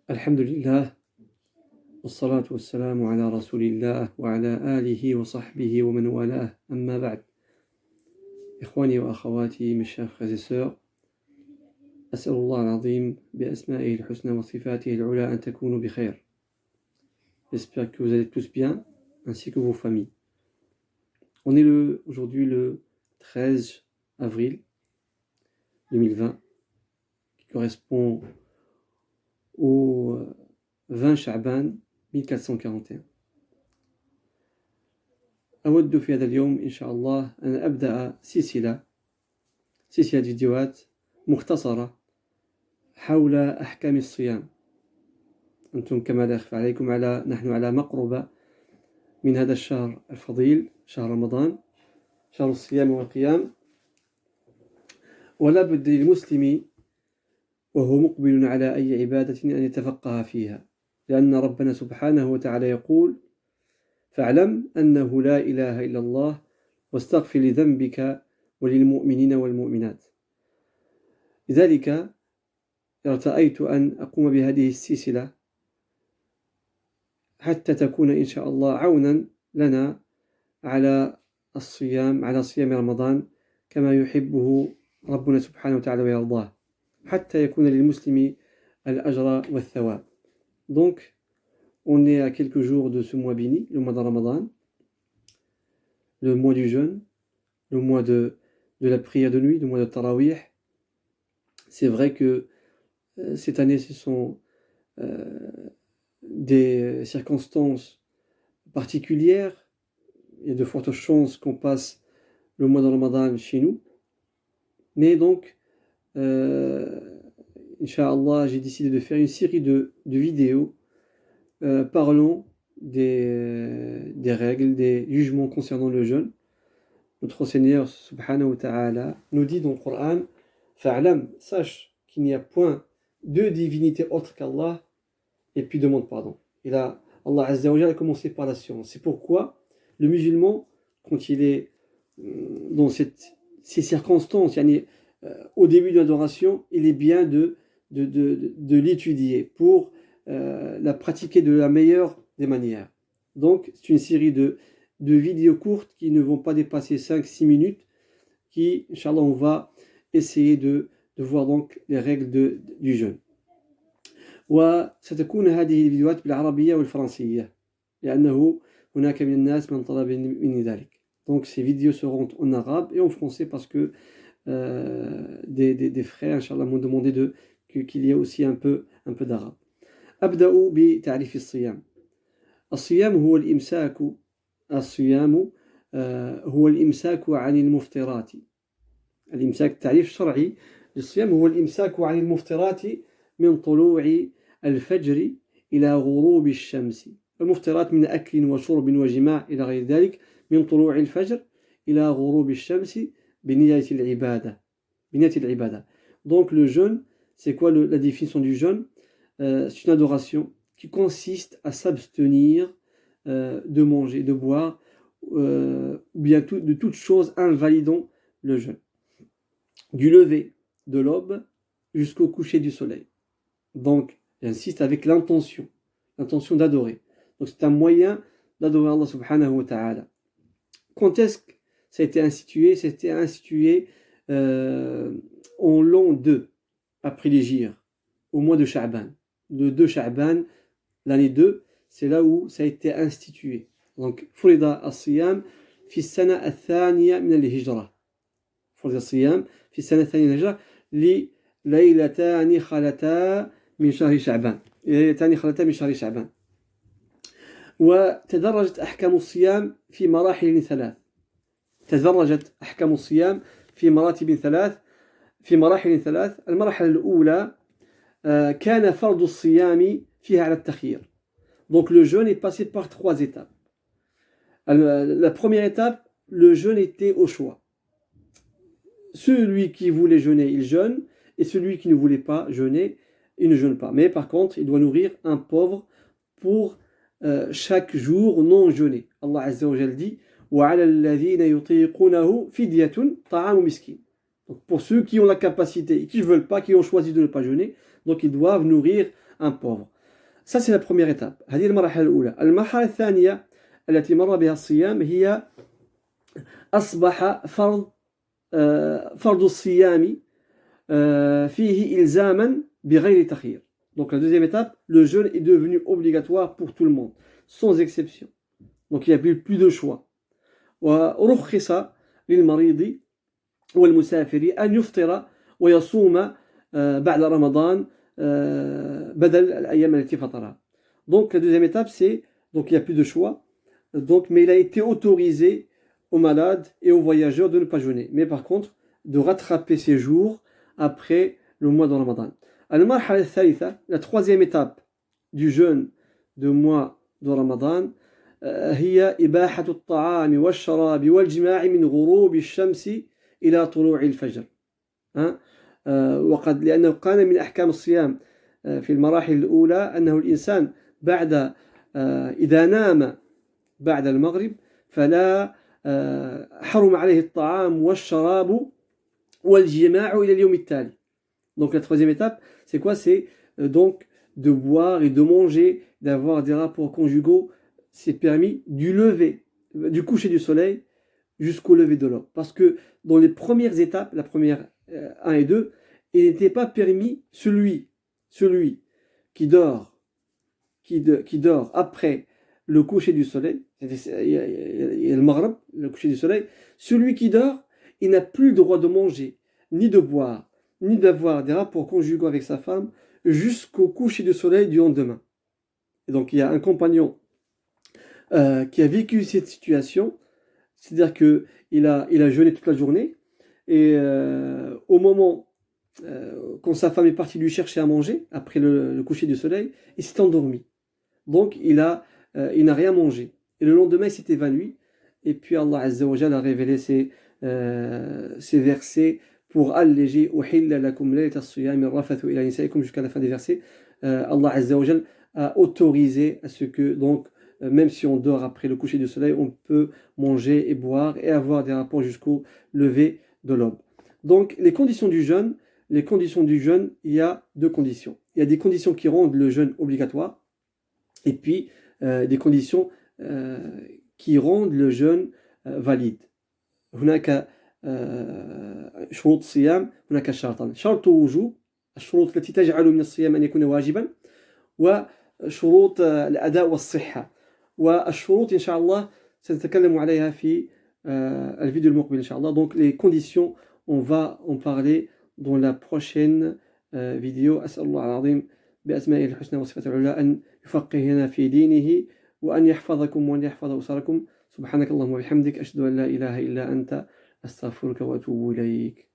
الحمد لله والصلاة والسلام على رسول الله وعلى آله وصحبه ومن والاه أما بعد إخواني وأخواتي mes chers frères et sœurs أسأل الله العظيم بأسمائه الحسنى وصفاته العلى أن تكونوا بخير. J'espère que vous allez tous bien ainsi que vos familles. On est aujourd'hui le 13 avril 2020 qui correspond au 20 شعبان 1441. أود في هذا اليوم إن شاء الله أن أبدأ سلسلة فيديوهات مختصرة حول أحكام الصيام. أنتم كما لا يخفى عليكم نحن على مقربة من هذا الشهر الفضيل، شهر رمضان، شهر الصيام والقيام، ولا بد للمسلم وهو مقبل على أي عبادة أن يتفقه فيها، لأن ربنا سبحانه وتعالى يقول: فاعلم أنه لا إله إلا الله واستغفر لذنبك وللمؤمنين والمؤمنات. لذلك ارتأيت أن أقوم بهذه السلسلة حتى تكون إن شاء الله عونا لنا على صيام رمضان كما يحبه ربنا سبحانه وتعالى ويرضاه، حتى يكون للمسلم الأجر والثواب. Donc, on est à quelques jours de ce mois béni, le mois de Ramadan, le mois du jeûne, le mois de la prière de nuit, le mois de Tarawih. C'est vrai que cette année, ce sont des circonstances particulières. Il y a de fortes chances qu'on passe le mois de Ramadan chez nous. Mais donc, Inch'Allah, j'ai décidé de faire une série de vidéos parlant des règles, des jugements concernant le jeûne. Notre Seigneur subhanahu wa ta'ala nous dit dans le Coran: Fa'alam, sache qu'il n'y a point de divinité autre qu'Allah, et puis demande pardon. Et là, Allah Azza wa Jalla a commencé par la science. C'est pourquoi le musulman, quand il est dans ces circonstances, au début de l'adoration, il est bien de l'étudier pour la pratiquer de la meilleure des manières. Donc, c'est une série de vidéos courtes qui ne vont pas dépasser 5-6 minutes, qui, Inch'Allah, on va essayer de voir donc les règles du jeûne. وستكون هذه الفيديوهات بالعربية والفرنسية لأنه هناك من الناس من طلب مني ذلك. Donc, ces vidéos seront en arabe et en français parce que des frères, Inch'Allah, m'ont demandé qu'il y ait aussi un peu d'arabe. أبدأ بتعريف الصيام. الصيام هو الإمساك عن المفطرات. الإمساك تعريف شرعي للصيام هو الإمساك عن المفطرات من طلوع الفجر إلى غروب الشمس. المفطرات من أكل وشرب وجماع إلى غير ذلك، من طلوع الفجر إلى غروب الشمس بنية العبادة. Donc le jeûne, c'est quoi la définition du jeûne? C'est une adoration qui consiste à s'abstenir de manger, de boire, ou bien de toute chose invalidant le jeûne. Du lever de l'aube jusqu'au coucher du soleil. Donc, j'insiste avec l'intention d'adorer. Donc c'est un moyen d'adorer Allah subhanahu wa ta'ala. Quand est-ce que ça a été institué? C'était institué en l'an 2 après l'Hégire, au mois de Sha'ban. Le 2 Sha'ban, l'année 2, c'est là où ça a été institué. Donc, Furida as-Siyam fi sana al-thaniya min al-Hijra. Furida as-Siyam fi sana al-thaniya min al-Hijra li laylatani khalata min shahri Sha'ban. ليلتان خلتا من شهر شعبان. وتدرجت أحكام الصيام في مراحل ثلاث. في مراحل ثلاث. المرحلة الأولى كان فرض الصيام فيها على التخيير. Donc le jeûne est passé par 3 étapes. La première étape, le jeûne était au choix. Celui qui voulait jeûner, il jeûne, et celui qui ne voulait pas jeûner, il ne jeûne pas. Mais par contre, il doit nourrir un pauvre pour chaque jour non jeûné. Allah Azza wa Jalla dit: وَعَلَى الَّذِينَ يُطِيقُونَهُ فِدْيَةٌ طَعَامُ مِسْكِينٍ. Donc pour ceux qui ont la capacité et qui ne veulent pas, qui ont choisi de ne pas jeûner, donc ils doivent nourrir un pauvre. Ça c'est la première étape. هذه المرحلة الأولى. المرحلة الثانية التي مر بها الصيام هي أصبح فرض الصيام فيه إلزاما بغير تخيير. Donc la deuxième étape, le jeûne est devenu obligatoire pour tout le monde, sans exception. Donc il n'y a plus de choix. ورخص للمريض والمسافر أن يفطر ويصوم بعد رمضان بدل الأيام التي فطرها. Donc la deuxième étape, c'est donc il n'y a plus de choix. Donc, mais il a été autorisé aux malades et aux voyageurs de ne pas jeûner. Mais par contre, de rattraper ces jours après le mois de Ramadan. المرحلة الثالثة, la troisième étape du jeûne de mois de Ramadan, هي إباحة الطعام والشراب والجماع من غروب الشمس إلى طلوع الفجر. وقد لأنه كان من أحكام الصيام في المراحل الأولى أنه الإنسان بعد إذا نام بعد المغرب فلا حرم عليه الطعام والشراب والجماع إلى اليوم التالي. Donc la troisième étape, c'est quoi? C'est donc de boire et de manger, d'avoir des rapports conjugaux, c'est permis du coucher du soleil jusqu'au lever de l'aube. Parce que dans les premières étapes, la première 1 et 2, il n'était pas permis celui qui dort après le coucher du soleil, il y a le maghrib, le coucher du soleil, celui qui dort, il n'a plus le droit de manger, ni de boire, ni d'avoir des rapports conjugaux avec sa femme jusqu'au coucher du soleil du lendemain. Et donc il y a un compagnon qui a vécu cette situation, c'est-à-dire qu'il a jeûné toute la journée, et au moment quand sa femme est partie lui chercher à manger, après le coucher du soleil, il s'est endormi. Donc il n'a rien mangé. Et le lendemain, il s'est évanoui. Et puis Allah Azza wa Jalla a révélé ces versets pour alléger jusqu'à la fin des versets. Allah Azza wa Jalla a autorisé à ce que, donc, même si on dort après le coucher du soleil, on peut manger et boire et avoir des rapports jusqu'au lever de l'aube. Donc, les conditions du jeûne, il y a deux conditions. Il y a des conditions qui rendent le jeûne obligatoire, et puis des conditions qui rendent le jeûne valide. هناك شروط الصيام، هناك شرطان. شرط وجوب، الشروط التي تجعل من الصيام أن يكون واجبا، وشروط الأداء والصحة. والشروط إن شاء الله سنتكلم عليها في الفيديو المقبل إن شاء الله. Donc les conditions, on va en parler dans la prochaine vidéo. أسأل الله العظيم بأسمائه الحسنى وصفاته العلى أن يفقهنا في دينه وأن يحفظكم وأن يحفظ أسركم. سبحانك اللهم وبحمدك أشهد أن لا إله إلا أنت أستغفرك وأتوب إليك.